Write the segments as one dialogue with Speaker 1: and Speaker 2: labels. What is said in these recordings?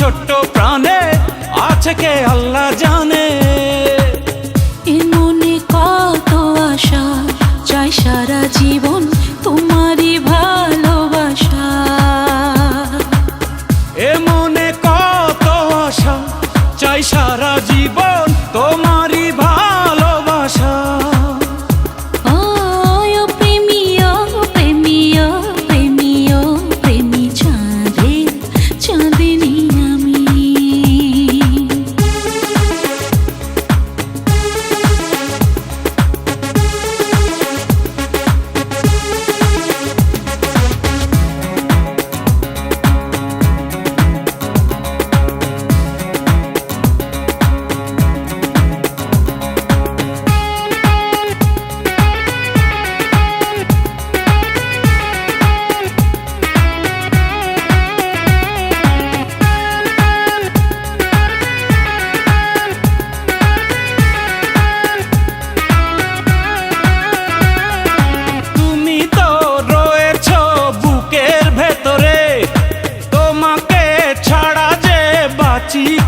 Speaker 1: ছোট্ট প্রাণে আছে কে আল্লাহ জানে।
Speaker 2: এ মনে কত আশা, চাই সারা জীবন তোমারই ভালোবাসা।
Speaker 1: এ মনে কত আশা, চাই সারা জীবন তোমারই ভালোবাসা।
Speaker 2: ও প্রেমী, ও প্রেমী, ও প্রেমী, ও প্রেমী চাঁদের চাঁদিনী আমি।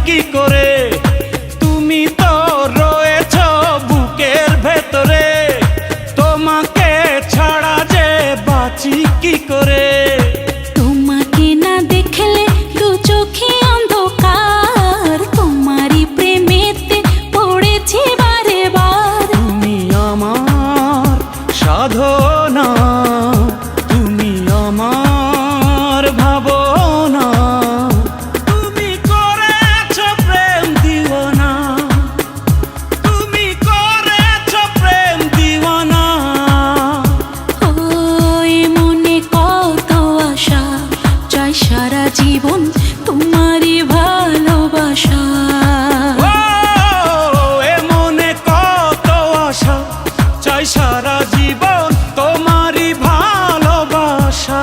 Speaker 1: কি করে তুমি তো রয়েছো বুকের ভেতরে, তোমাকে ছাড়া যে বাঁচি কি করে।
Speaker 2: তোমাকে না দেখলে দু চোখে অন্ধকার, তোমারই প্রেমেতে পড়েছি বারে বার।
Speaker 1: তুমি আমার সাধনা, তুমি আমার ভাবনা,
Speaker 2: সারা জীবন তোমারই ভালোবাসা।
Speaker 1: এ মনে কত আশা, চাই সারা জীবন তোমারই ভালোবাসা।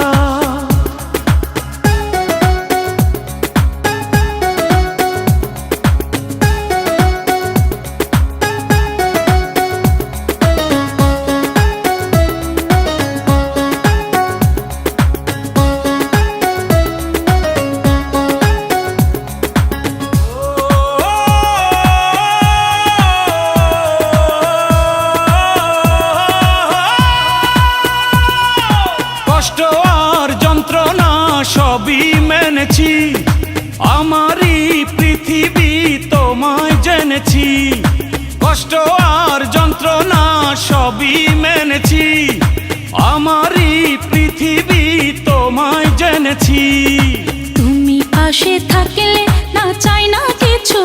Speaker 1: কষ্ট আর যন্ত্রণা সবই মেনেছি, আমারই পৃথিবী তোমায় জেনেছি। কষ্ট আর যন্ত্রণা সবই মেনেছি, আমারই পৃথিবী তোমায় জেনেছি।
Speaker 2: তুমি পাশে থাকলে না চাই না কিছু